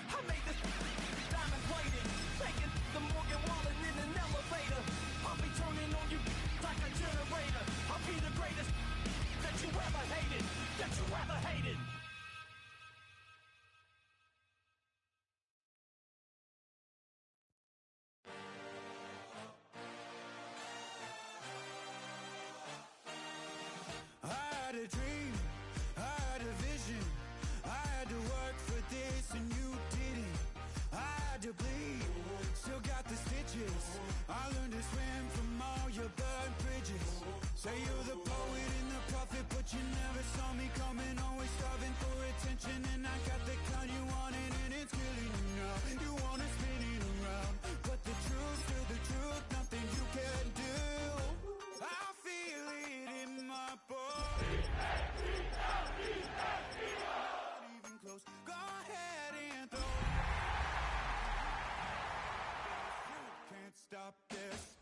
I made this diamond plated, taking the Morgan Wallen in an elevator. I'll be turning on you like a generator. I'll be the greatest that you ever hated, that you ever hated. I had a dream, I had a vision, I had to work for this and you didn't. I had to bleed, still got the stitches. I learned to swim from all your burned bridges. Say you're the poet and the prophet, but you never saw me coming. Always starving for attention, and I got the kind you wanted, and it's killing you now. You wanna spin it around, but the truth's still the truth, nothing you can do. I feel it in my bones. Not even close. Go ahead and throw. You can't stop this.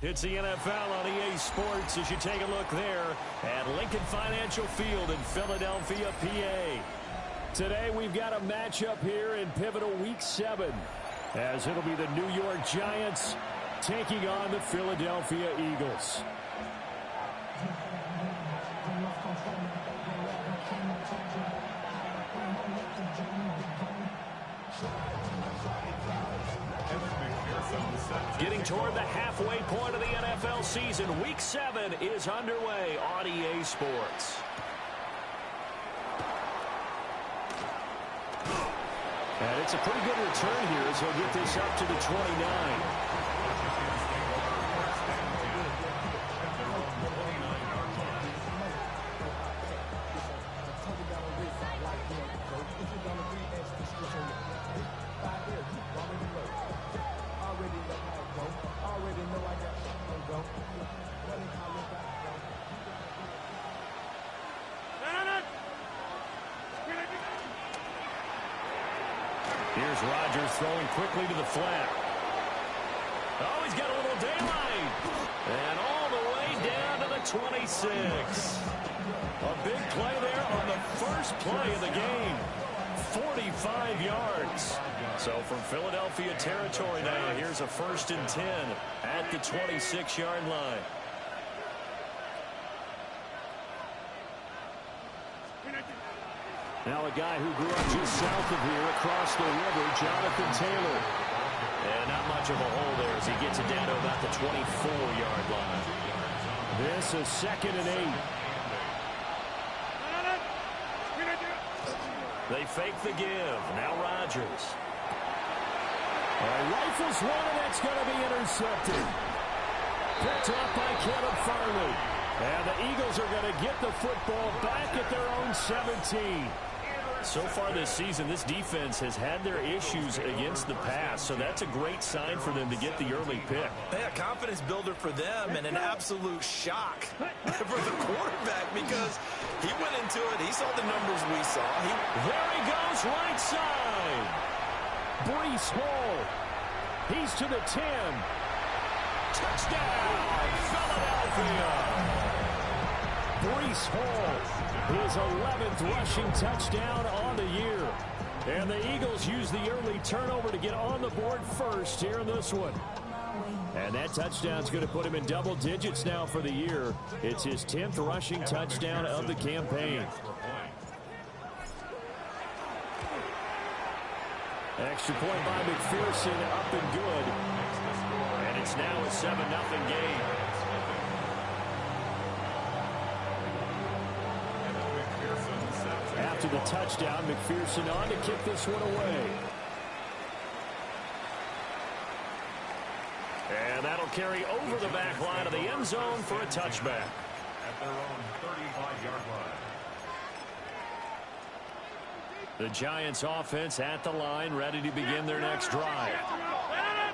It's the NFL on EA Sports as you take a look there at Lincoln Financial Field in Philadelphia, PA. Today we've got a matchup here in pivotal Week 7 as it'll be the New York Giants taking on the Philadelphia Eagles. Getting toward the halfway point of the NFL season, Week 7 is underway on EA Sports. And it's a pretty good return here as he'll get this up to the 29. Here's Rodgers throwing quickly to the flat. Oh, he's got a little daylight. And all the way down to the 26. A big play there on the first play of the game. 45 yards. So from Philadelphia territory now, here's a 1st and 10 at the 26-yard line. Now a guy who grew up just south of here across the river, Jonathan Taylor. And not much of a hole there as he gets it down to about the 24-yard line. This is 2nd and 8. They fake the give. Now Rodgers. Rifles one, and that's going to be intercepted. Picked up by Caleb Farley. And the Eagles are going to get the football back at their own 17. So far this season, this defense has had their issues against the pass, so that's a great sign for them to get the early pick. Yeah, confidence builder for them and an absolute shock for the quarterback because he went into it. He saw the numbers we saw. There he goes, right side. Breece Hall. He's to the 10. Touchdown, Philadelphia. Breece Hall, his 11th rushing touchdown on the year. And the Eagles use the early turnover to get on the board first here in this one. And that touchdown's going to put him in double digits now for the year. It's his 10th rushing touchdown of the campaign. Extra point by McPherson, up and good. And it's now a 7-0 game. After the touchdown, McPherson on to kick this one away. And that'll carry over the back line of the end zone for a touchback. At their own 35-yard line. The Giants offense at the line, ready to begin their next drive.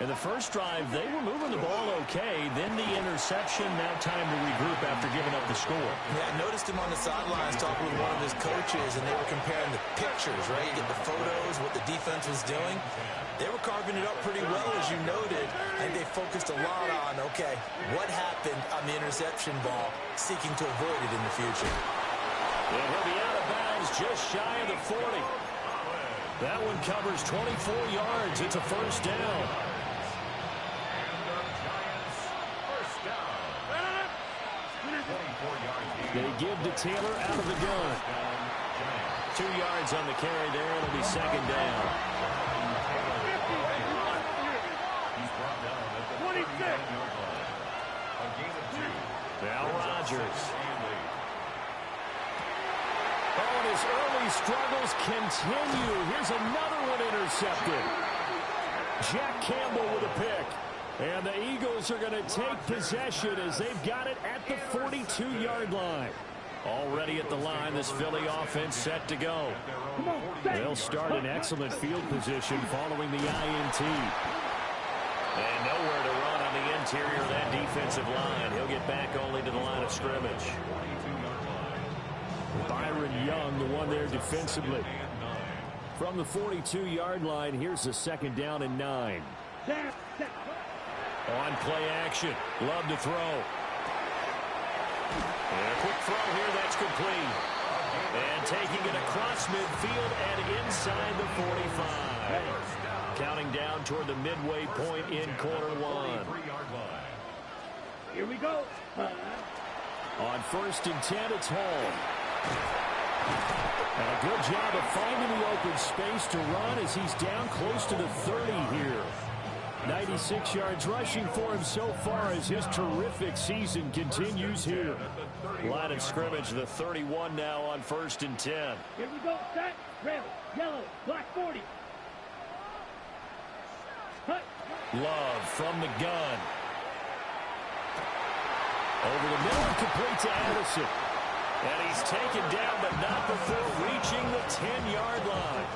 In the first drive, they were moving the ball okay. Then the interception. Now time to regroup after giving up the score. Yeah, I noticed him on the sidelines talking with one of his coaches, and they were comparing the pictures, right? You get the photos, what the defense was doing. They were carving it up pretty well, as you noted, and they focused a lot on, okay, what happened on the interception ball, seeking to avoid it in the future. And he'll be out of bounds just shy of the 40. That one covers 24 yards. It's a first down. They give to Taylor out of the gun. 2 yards on the carry there. It'll be second down. Now Rodgers. Oh, and his early struggles continue. Here's another one intercepted. Jack Campbell with a pick. And the Eagles are going to take possession as they've got it at the 42-yard line. Already at the line, this Philly offense set to go. They'll start in excellent field position following the INT. And nowhere to run on the interior of that defensive line. He'll get back only to the line of scrimmage. Byron Young, the one there defensively. From the 42-yard line, here's the second down and 9. On play action. Love to throw. And a quick throw here. That's complete. And taking it across midfield and inside the 45. Counting down toward the midway point in quarter one. Here we go. On 1st and 10, it's Hall. And a good job of finding the open space to run as he's down close to the 30 here. 96 yards rushing for him so far as his terrific season continues here. Line of scrimmage, the 31 now on 1st and 10. Here we go. Set. Red, yellow, black 40. Hut. Love from the gun. Over the middle, complete to Addison. And he's taken down, but not before reaching the 10-yard line.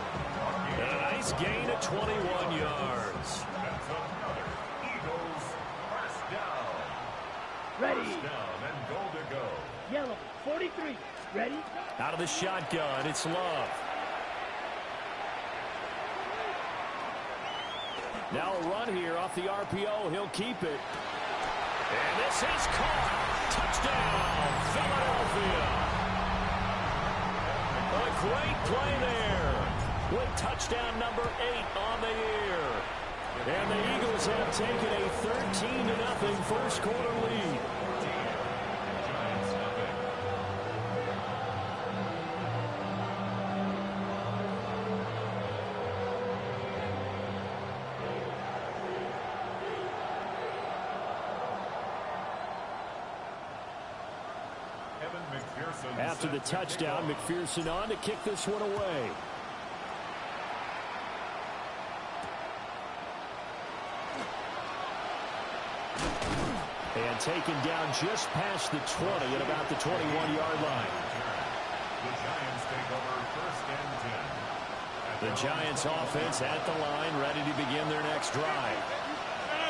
And a nice gain of 21 yards. Eagles first down. Ready. First down and goal to go. Yellow, 43. Ready. Out of the shotgun, it's Love. Now a run here off the RPO. He'll keep it. And this is caught. Touchdown, Philadelphia. A great play there. With touchdown number 8 on the year. And the Eagles have taken a 13-0 first quarter lead. After the touchdown, McPherson on to kick this one away. And taken down just past the 20 at about the 21-yard line. The Giants take over 1st and 10. The Giants offense at the line, ready to begin their next drive.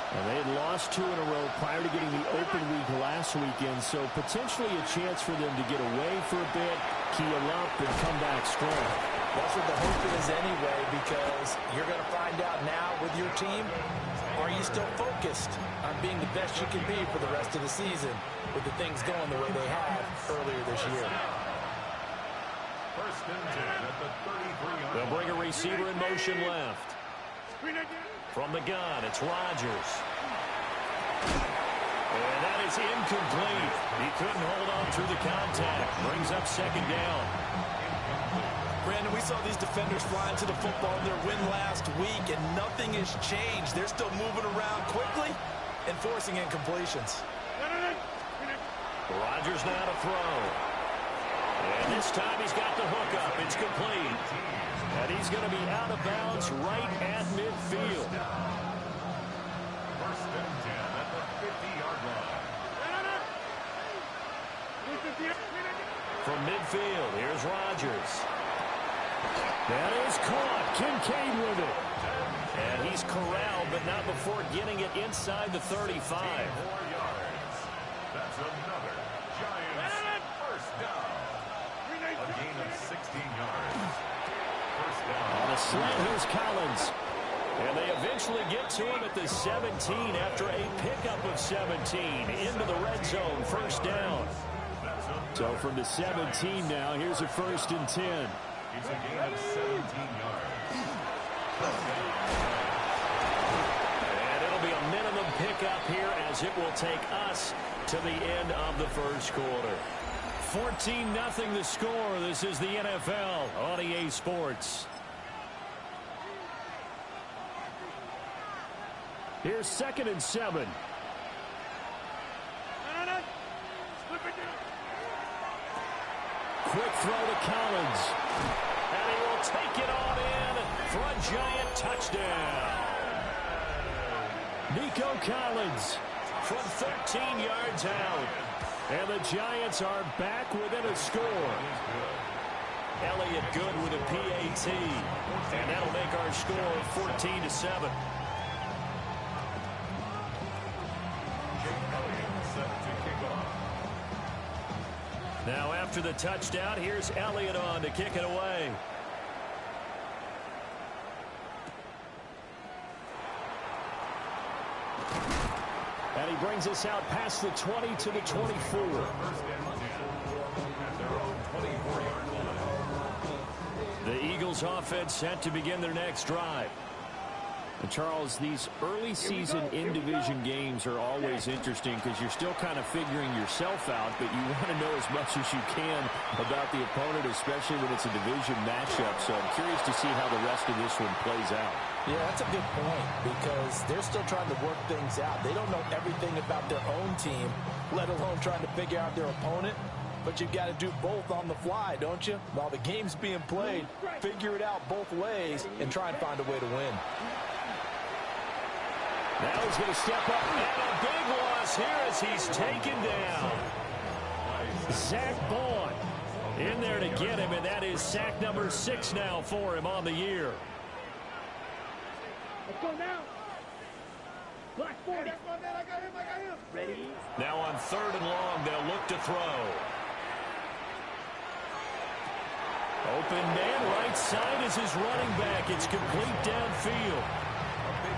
And they had lost 2 in a row prior to getting the open week last weekend, so potentially a chance for them to get away for a bit, key up, and come back strong. That's what the hope is anyway, because you're going to find out now with your team, are you still focused on being the best you can be for the rest of the season with the things going the way they have earlier this year? 1st and 10 at the 33-yard line. They'll bring a receiver in motion left. From the gun, it's Rodgers. And that is incomplete. He couldn't hold on through the contact. Brings up second down. Brandon, we saw these defenders flying to the football in their win last week, and nothing has changed. They're still moving around quickly and forcing incompletions. Rodgers now to throw. And this time he's got the hook up. It's complete. And he's going to be out of bounds right at midfield. 1st and 10 at the 50-yard line. From midfield, here's Rodgers. That is caught. Kincaid with it. And he's corralled, but not before getting it inside the 35. 4 yards. That's another Giants first down. A gain of 16 yards. First down. On a slant, here's Collins. And they eventually get to him at the 17 after a pickup of 17 into the red zone. First down. So from the 17 now, here's a 1st and 10. It's a gain of 17 yards. And it'll be a minimum pickup here as it will take us to the end of the first quarter. 14-0 the score. This is the NFL on EA Sports. Here's 2nd and 7. Quick throw to Collins. And he will take it on in for a Giant touchdown. Nico Collins from 13 yards out. And the Giants are back within a score. Elliott good with a PAT. And that'll make our score 14-7. Now after the touchdown, here's Elliott on to kick it away. And he brings us out past the 20 to the 24. The Eagles offense set to begin their next drive. And Charles, these early season in-division games are always interesting because you're still kind of figuring yourself out, but you want to know as much as you can about the opponent, especially when it's a division matchup. So I'm curious to see how the rest of this one plays out. Yeah, that's a good point because they're still trying to work things out. They don't know everything about their own team, let alone trying to figure out their opponent. But you've got to do both on the fly, don't you? While the game's being played, figure it out both ways and try and find a way to win. Now he's going to step up, and a big loss here as he's taken down. Zach Bond in there to get him, and that is sack number 6 now for him on the year. Let's go now. Black 40. Ready? Now on 3rd and long, they'll look to throw. Open man, right side is his running back. It's complete downfield.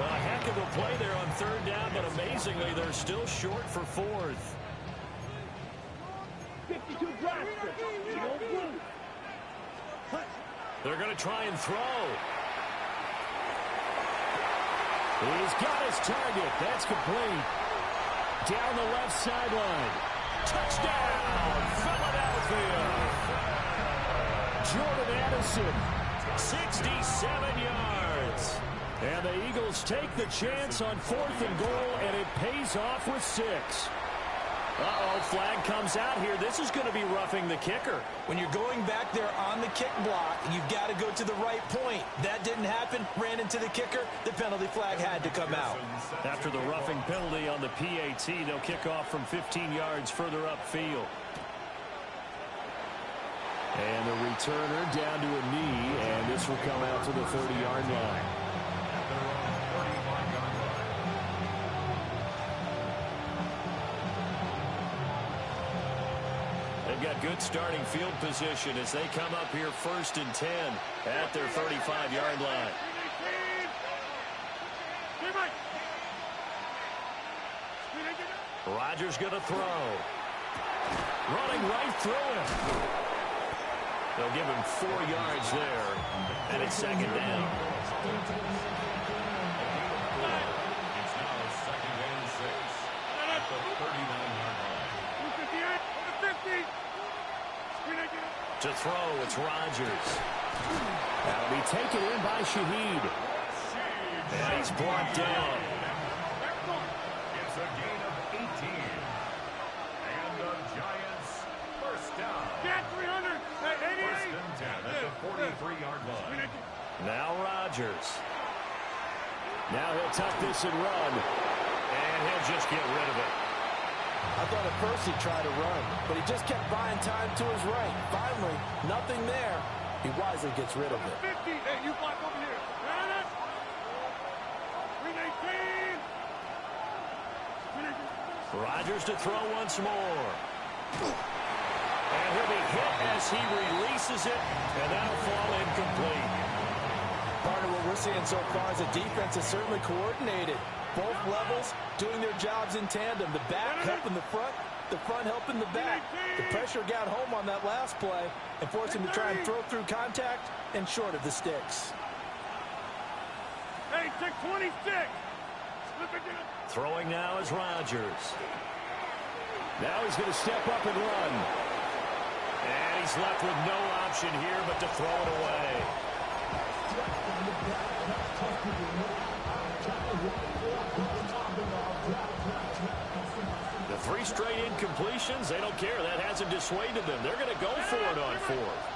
A heck of a play there on 3rd down, but amazingly, they're still short for 4th. 52 Blaster. They're going to try and throw. He's got his target. That's complete. Down the left sideline. Touchdown, Philadelphia. Jordan Addison, 67 yards. And the Eagles take the chance on 4th and goal, and it pays off with 6. Uh-oh, flag comes out here. This is going to be roughing the kicker. When you're going back there on the kick block, you've got to go to the right point. That didn't happen. Ran into the kicker. The penalty flag had to come out. After the roughing penalty on the PAT, they'll kick off from 15 yards further upfield. And the returner down to a knee, and this will come out to the 30-yard line. They've got good starting field position as they come up here 1st and 10 at their 35-yard line. Rodgers going to throw. Running right through him. They'll give him 4 yards there, and it's 2nd down. It's now 2nd and 6 at the 39-yard line. To throw, it's Rodgers. That'll be taken in by Shaheed. And he's brought down. It's a gain of 18. And the Giants first down. First and 10 at the 43-yard line. Now Rodgers. Now he'll tuck this and run. And he'll just get rid of it. I thought at first he'd try to run, but he just kept buying time to his right. Finally, nothing there. He wisely gets rid of it. Rodgers to throw once more. And he'll be hit as he releases it, and that'll fall incomplete. Part of what we're seeing so far is the defense is certainly coordinated. Both levels doing their jobs in tandem. The back helping the front helping the back. The pressure got home on that last play and forced him to try and throw through contact and short of the sticks. Hey, 626. Throwing now is Rodgers. Now he's going to step up and run. And he's left with no option here but to throw it away. The 3 straight incompletions, they don't care. That hasn't dissuaded them. They're going to go for it on 4th.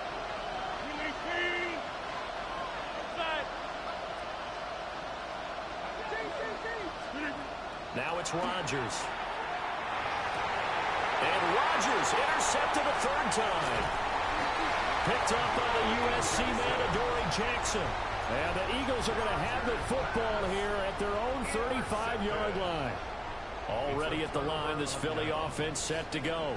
Now it's Rodgers. And Rodgers intercepted a 3rd time. Picked up by the USC man, Adoree Jackson. And the Eagles are going to have the football here at their own 35-yard line. Already at the line, this Philly offense set to go.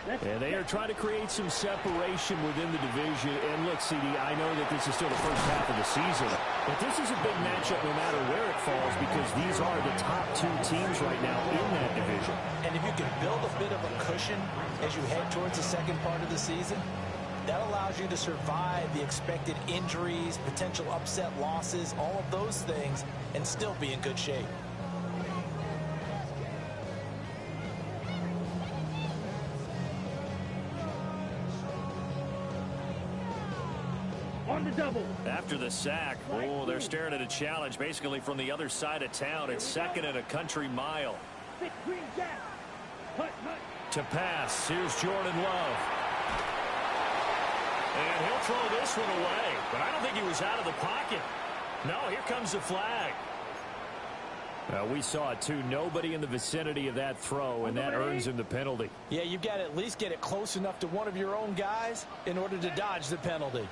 And they are trying to create some separation within the division. And look, CD, I know that this is still the first half of the season, but this is a big matchup no matter where it falls because these are the top 2 teams right now in that division. And if you can build a bit of a cushion as you head towards the second part of the season, that allows you to survive the expected injuries, potential upset losses, all of those things, and still be in good shape. On the double. After the sack, they're staring at a challenge basically from the other side of town. It's 2nd and a country mile. To pass, here's Jordan Love. And he'll throw this one away, but I don't think he was out of the pocket. No, here comes the flag. We saw it too. Nobody in the vicinity of that throw, and that earns him the penalty. Yeah, you've got to at least get it close enough to one of your own guys in order to dodge the penalty.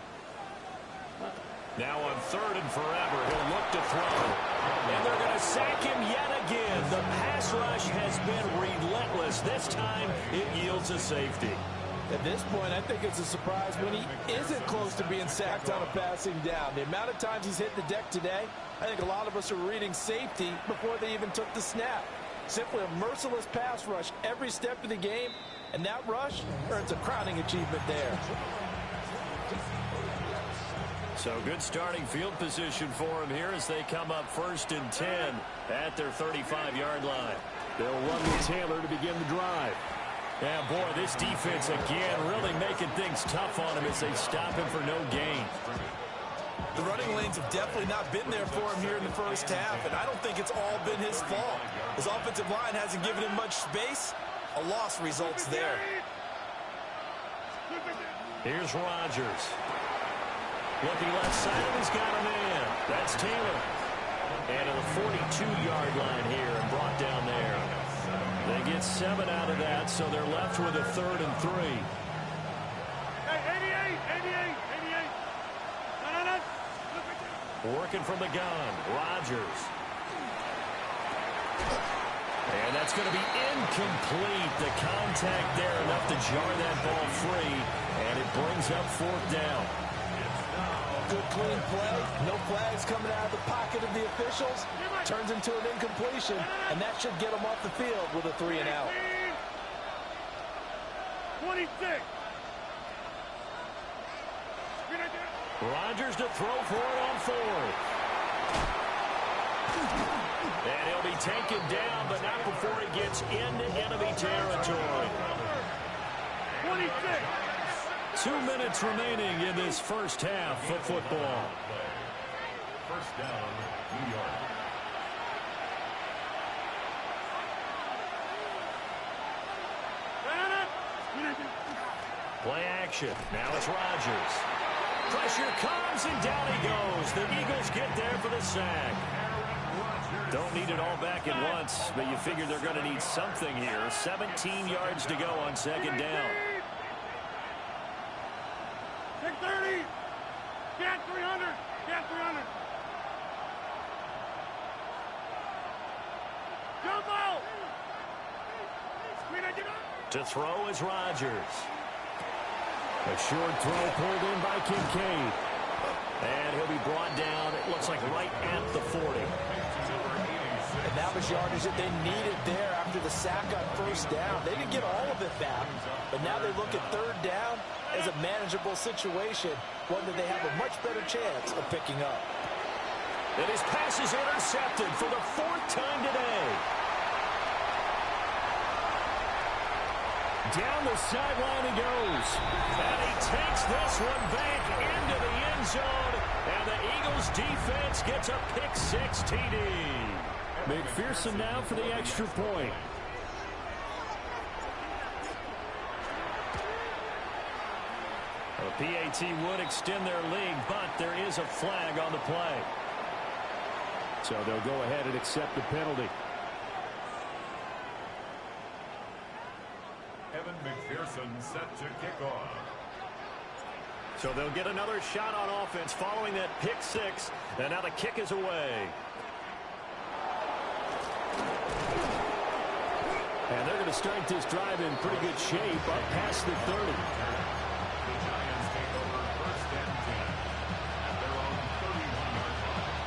Now on 3rd and forever, he'll look to throw. And they're going to sack him yet again. The pass rush has been relentless. This time, it yields a safety. At this point, I think it's a surprise when he isn't close to being sacked on a passing down. The amount of times he's hit the deck today, I think a lot of us are reading safety before they even took the snap. Simply a merciless pass rush every step of the game, and that rush earns a crowning achievement there. So good starting field position for him here as they come up 1st and 10 at their 35-yard line. They'll run with Taylor to begin the drive. Yeah, boy, this defense again really making things tough on him as they stop him for no gain. The running lanes have definitely not been there for him here in the first half, and I don't think it's all been his fault. His offensive line hasn't given him much space. A loss results there. Here's Rodgers. Looking left side, and he's got a man. That's Taylor. And to the 42-yard line here and brought down there. They get 7 out of that, so they're left with a 3rd and 3. Hey, 88. Working from the gun, Rodgers. And that's going to be incomplete. The contact there enough to jar that ball free, and it brings up 4th down. Good clean play. No flags coming out of the pocket of the officials. Turns into an incompletion, and that should get them off the field with a 3 and out. 26. Rodgers to throw for it on 4th. And he'll be taken down, but not before he gets into enemy territory. 26. 2 minutes remaining in this first half of football. First down, New York. Play action. Now it's Rodgers. Pressure comes, and down he goes. The Eagles get there for the sack. Don't need it all back at once, but you figure they're going to need something here. 17 yards to go on 2nd down. 630. Get 300. Get 300. Jump out. To throw is Rodgers. A short throw pulled in by Kincaid. And he'll be brought down, it looks like right at the 40. And that was yardage that they needed there after the sack on first down. They didn't get all of it back, but now they look at third down as a manageable situation, one that they have a much better chance of picking up. And his pass is intercepted for the 4th time today. Down the sideline he goes. And he takes this one back into the end zone. And the Eagles defense gets a pick-6 TD. McPherson now for the extra point. The PAT would extend their lead, but there is a flag on the play. So they'll go ahead and accept the penalty. Evan McPherson set to kick off. So they'll get another shot on offense following that pick-6. And now the kick is away. And they're going to start this drive in pretty good shape up past the 30. The Giants take over 1st and 10 at their own 31-yard line.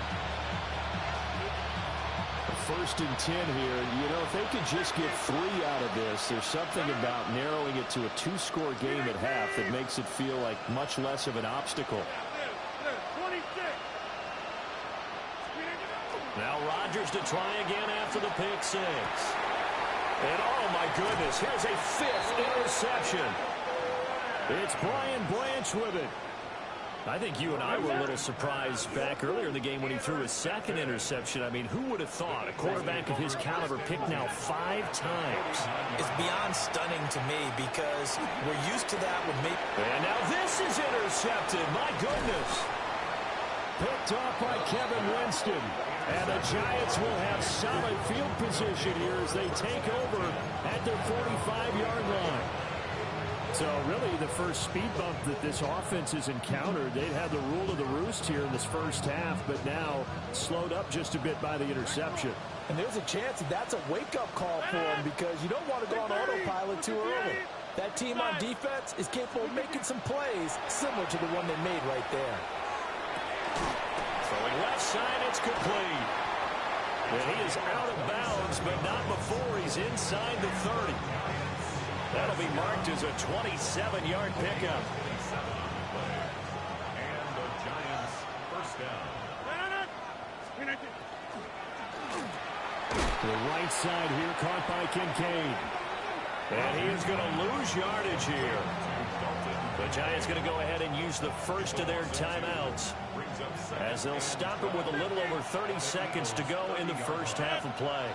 1st and 10 here. You know, if they could just get 3 out of this, there's something about narrowing it to a 2-score game at half that makes it feel like much less of an obstacle. Now Rodgers to try again after the pick-6. And oh my goodness, here's a 5th interception. It's Brian Branch with it. I think you and I were a little surprised back earlier in the game when he threw his 2nd interception. I mean, who would have thought a quarterback of his caliber picked now 5 times? It's beyond stunning to me because we're used to that with me. And now this is intercepted. My goodness. Picked off by Kevin Winston. And the Giants will have solid field position here as they take over at their 45-yard line. So really the first speed bump that this offense has encountered, they'd had the rule of the roost here in this first half, but now slowed up just a bit by the interception. And there's a chance that that's a wake-up call for them because you don't want to go on autopilot too early. That team on defense is capable of making some plays similar to the one they made right there. Throwing left side, it's complete. And he is out of bounds, but not before he's inside the 30. That'll be marked as a 27-yard pickup. And the Giants 1st down. The right side here caught by Kincaid. And he is going to lose yardage here. The Giants going to go ahead and use the first of their timeouts as they'll stop it with a little over 30 seconds to go in the first half of play.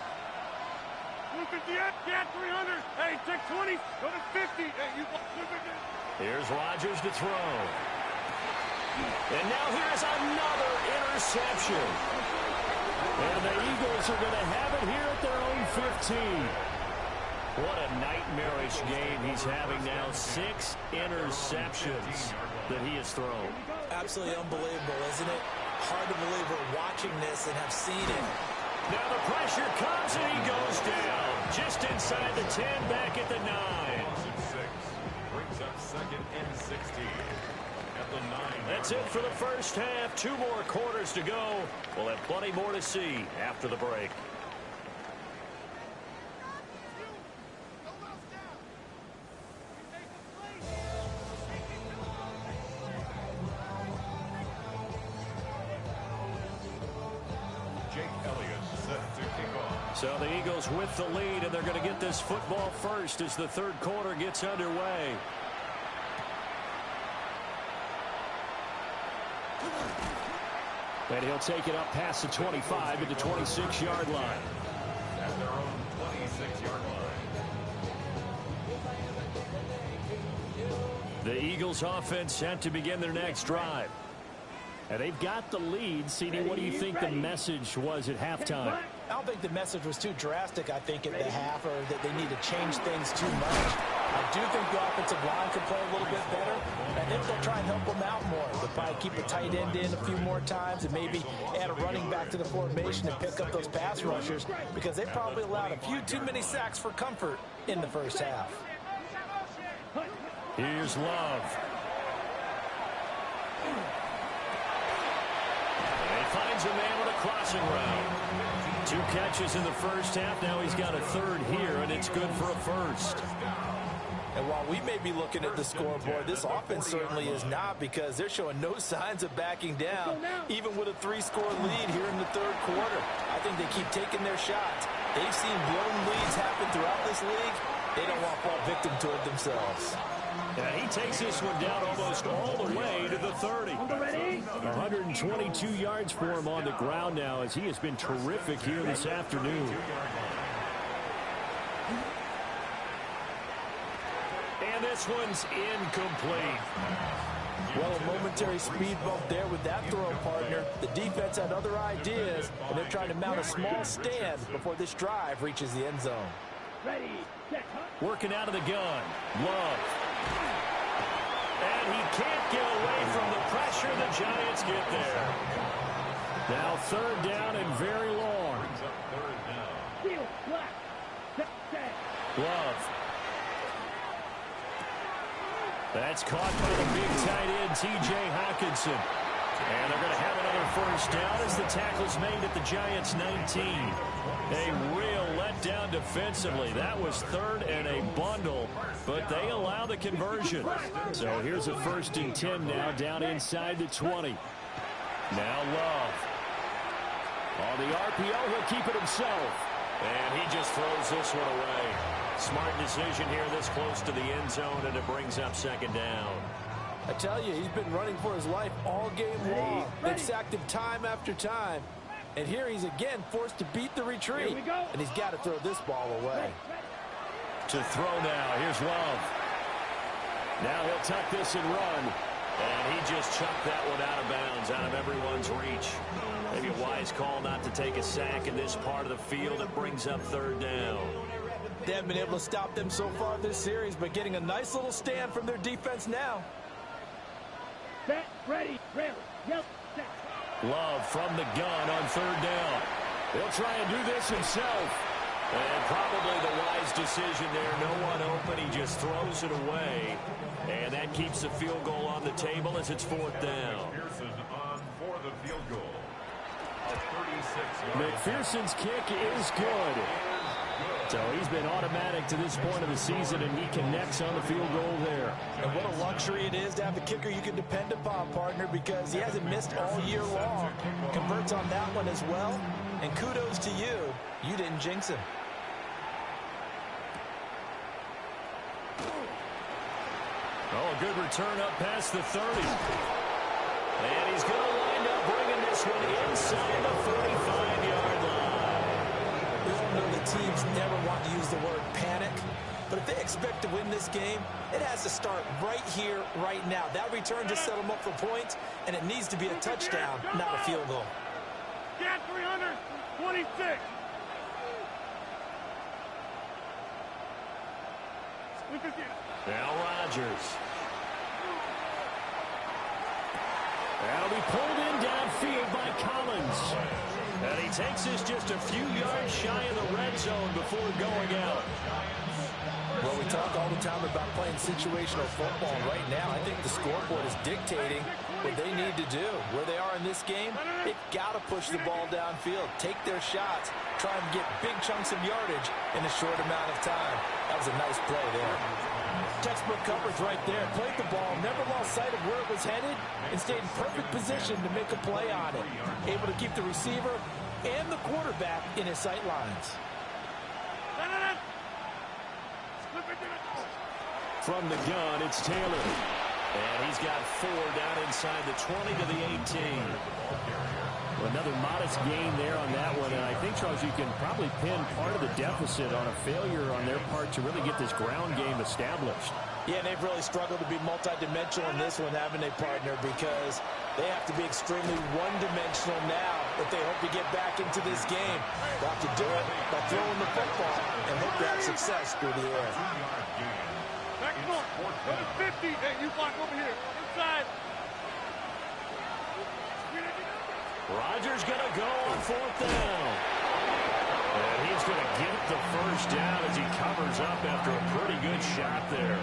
Get 300. Hey, take 20. Go to 50. Hey, Here's Rodgers to throw. And now here's another interception. And the Eagles are going to have it here at their own 15. What a nightmarish game he's having now. 6 interceptions that he has thrown. Absolutely unbelievable, isn't it? Hard to believe we're watching this and have seen it. Now the pressure comes and he goes down. Just inside the 10, back at the 9. Brings up 2nd and 16 at the 9. That's it for the first half. 2 more quarters to go. We'll have plenty more to see after the break. So the Eagles with the lead, and they're going to get this football first as the 3rd quarter gets underway. And he'll take it up past the 25 at the 26-yard line. At their own 26-yard line. The Eagles offense set to begin their next drive. And they've got the lead. CD, what do you think the message was at halftime? I don't think the message was too drastic, I think, at the half, or that they need to change things too much. I do think the offensive line could play a little bit better. I think they'll try and help them out more. They'll probably keep a tight end in a few more times and maybe add a running back to the formation and pick up those pass rushers because they probably allowed a few too many sacks for comfort in the first half. Here's Love. And he finds a man with a crossing route. 2 catches in the first half. Now he's got a third here, and it's good for a first. And while we may be looking at the scoreboard, this offense certainly is not, because they're showing no signs of backing down, even with a 3-score lead here in the third quarter. I think they keep taking their shots. They've seen blown leads happen throughout this league. They don't want to fall victim to it themselves. And he takes this one down almost all the way to the 30. 122 yards for him on the ground now, as he has been terrific here this afternoon. And this one's incomplete. Well, a momentary speed bump there with that throw, partner. The defense had other ideas, and they're trying to mount a small stand before this drive reaches the end zone. Ready, set, Working out of the gun. Love. And he can't get away from the pressure. The Giants get there. Now third down and very long. Field, black, set. Love. That's caught by the big tight end, T.J. Hockenson. And they're going to have another first down as the tackle's made at the Giants' 19. A real letdown defensively. That was third and a bundle, but they allow the conversion. So here's a 1st and 10 now, down inside the 20. Now Love. On the RPO, he'll keep it himself. And he just throws this one away. Smart decision here this close to the end zone, and it brings up 2nd down. I tell you, he's been running for his life all game long. They've sacked him time after time. And here he's again forced to beat the retreat. And he's got to throw this ball away. To throw now. Here's Love. Now he'll tuck this and run. And he just chucked that one out of bounds, out of everyone's reach. Maybe a wise call not to take a sack in this part of the field. It brings up 3rd down. They haven't been able to stop them so far this series, but getting a nice little stand from their defense now. Set, ready, rail, yep, set. Love from the gun on 3rd down. He'll try and do this himself. And probably the wise decision there. No one open. He just throws it away. And that keeps the field goal on the table as it's 4th down. McPherson on for the field goal. A 36-yard. McPherson's kick is good. So he's been automatic to this point of the season, and he connects on the field goal there. And what a luxury it is to have a kicker you can depend upon, partner, because he hasn't missed all year long. Converts on that one as well. And kudos to you. You didn't jinx him. Oh, a good return up past the 30. And he's going to wind up bringing this one inside the 45-yard line. We all know the teams never want to use the word panic, but if they expect to win this game, it has to start right here, right now. That return just set them up for points, and it needs to be a touchdown, not a field goal. Got 326. Now Rodgers. That'll be pulled in downfield by Collins. And he takes this just a few yards shy of the red zone before going out. Well, we talk all the time about playing situational football. Right now, I think the scoreboard is dictating what they need to do. Where they are in this game, they've got to push the ball downfield, take their shots, try and get big chunks of yardage in a short amount of time. That was a nice play there. Textbook coverage right there. Played the ball, never lost sight of where it was headed, and stayed in perfect position to make a play on it. Able to keep the receiver and the quarterback in his sight lines. From the gun, it's Taylor. And he's got 4 down inside the 20 to the 18. Another modest gain there on that one. And I think, Charles, you can probably pin part of the deficit on a failure on their part to really get this ground game established. Yeah, they've really struggled to be multidimensional in this one, haven't they, partner? Because they have to be extremely one-dimensional now if they hope to get back into this game. They'll have to do it by throwing the football and hope to have success through the air. Back and forth. Go to 50. Hey, you block over here. Inside. Rodgers going to go on 4th down. And he's going to get the first down as he covers up after a pretty good shot there.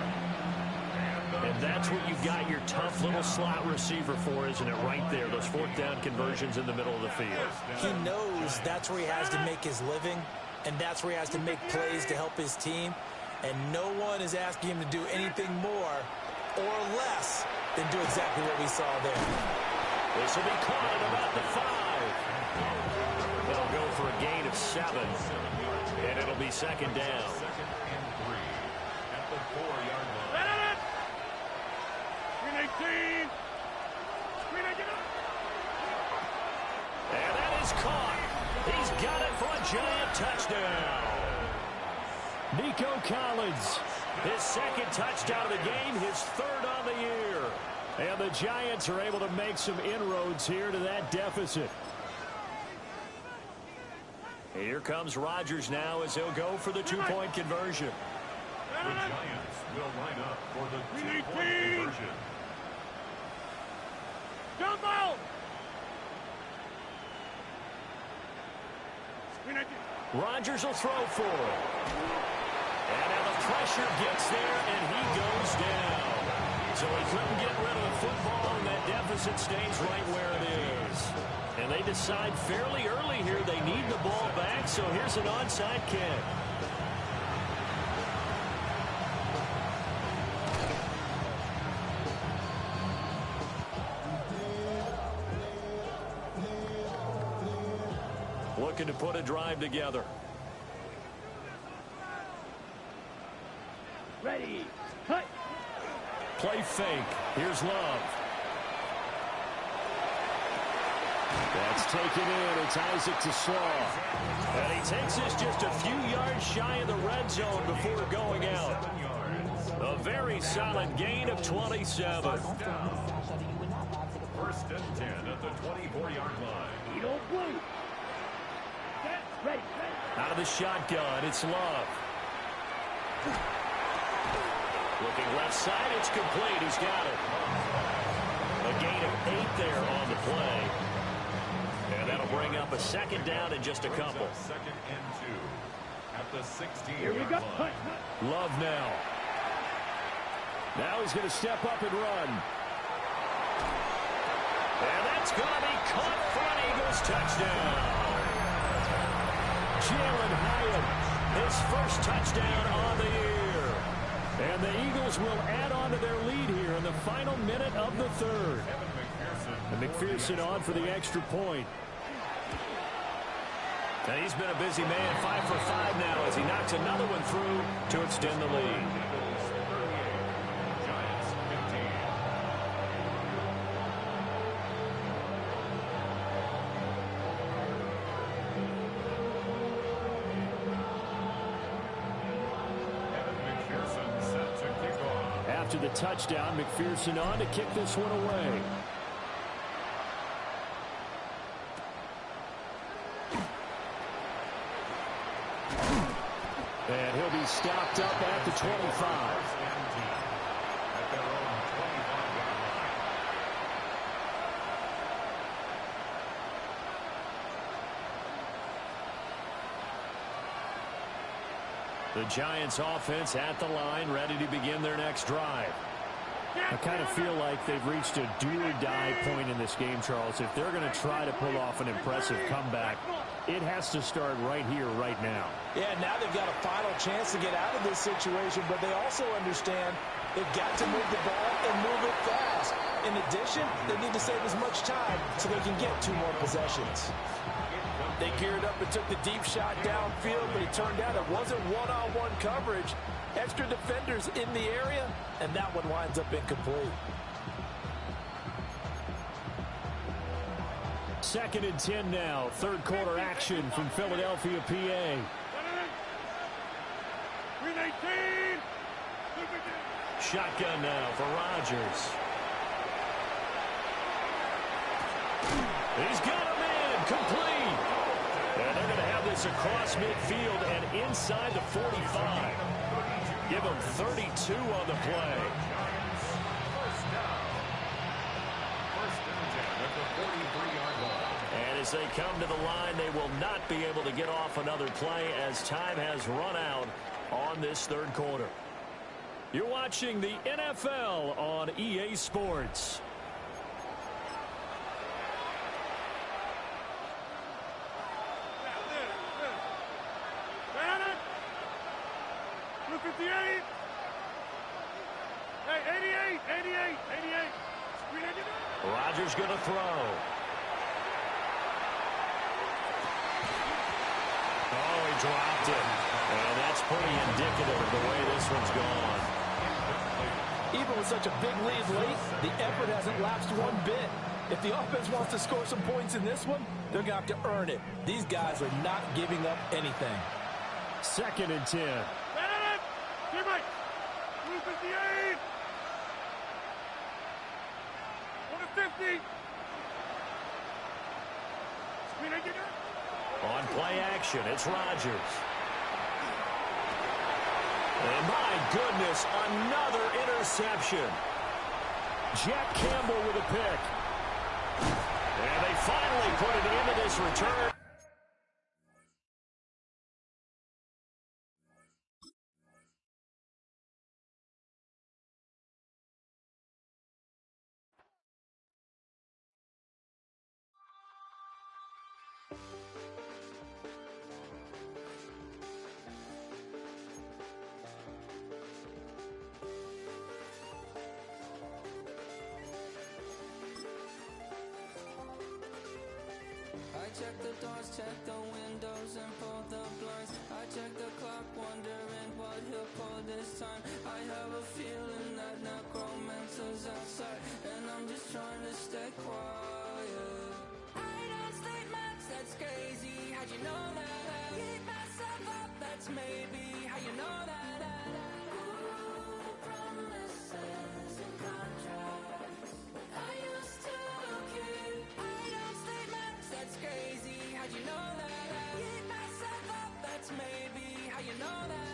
that's what you've got your tough little slot receiver for, isn't it? Right there, those fourth down conversions in the middle of the field. He knows that's where he has to make his living, and that's where he has to make plays to help his team. And no one is asking him to do anything more or less than do exactly what we saw there. This will be caught at about the 5. They'll go for a gain of 7, and it'll be second down. Second and 3 at the 4-yard line. Let it! Green 18! Green 18! And that is caught. He's got it for a giant touchdown. Nico Collins, his second touchdown of the game, his third on the year. And the Giants are able to make some inroads here to that deficit. Here comes Rodgers now as he'll go for the two-point conversion. The Giants will line up for the two-point conversion. Jump out! Green 18! Rodgers will throw for it. And now the pressure gets there, and he goes down. So he couldn't get rid of the football, and that deficit stays right where it is. And they decide fairly early here they need the ball back, so here's an onside kick. Looking to put a drive together. Ready! Cut! Play fake. Here's Love. That's taken in. It's Isaac to Slaw. And he takes this just a few yards shy of the red zone before going out. A very solid gain of 27. First and 10 at the 24-yard line. You don't blue! Ready! Out of the shotgun, it's Love. Looking left side, it's complete. He's got it. A gain of 8 there on the play. And that'll bring up a second down in just a couple. Second and 2 at the 16-yard Here we go! line. Love now. Now he's going to step up and run. And that's going to be caught for an Eagles touchdown. Jalen Hyatt, his first touchdown on the year. And the Eagles will add on to their lead here in the final minute of the third. And McPherson on for the extra point. And he's been a busy man, 5 for 5 now as he knocks another one through to extend the lead. Giants 15. McPherson set to kick off. After the touchdown, McPherson on to kick this one away. And he'll be stopped up at the 25. At their own 25-yard line. The Giants offense at the line, ready to begin their next drive. I kind of feel like they've reached a do-or-die point in this game, Charles. If they're going to try to pull off an impressive comeback, it has to start right here, right now. Yeah, now they've got a final chance to get out of this situation, but they also understand they've got to move the ball and move it fast. In addition, they need to save as much time so they can get 2 more possessions. They geared up and took the deep shot downfield, but it turned out it wasn't one-on-one coverage. Extra defenders in the area, and that one winds up incomplete. Second and 10 now. Third quarter action from Philadelphia, PA. Green 18! Shotgun now for Rodgers. He's got him in. Complete. And they're going to have this across midfield and inside the 45. Give him 32 on the play. First down. First and 10 at the 43-yard line. And as they come to the line, they will not be able to get off another play as time has run out on this third quarter. You're watching the NFL on EA Sports. Rodgers going to throw. Oh, he dropped it. And that's pretty indicative of the way this one's gone. Even with such a big lead late, the effort hasn't lapsed one bit. If the offense wants to score some points in this one, they're going to have to earn it. These guys are not giving up anything. 2nd and 10. On play action, it's Rodgers. And my goodness, another interception. Jack Campbell with a pick. And they finally put it into this return. Check the doors, check the windows, and pull the blinds. I check the clock, wondering what he'll pull this time. I have a feeling that necromancer's outside, and I'm just trying to stay quiet. I don't stay much, that's crazy. How'd you know that? Keep myself up, that's maybe how you know that. Ooh, promises and contracts. I used to keep. I don't stay much, that's crazy. How'd you know that? Keep myself up, that's maybe how you know that.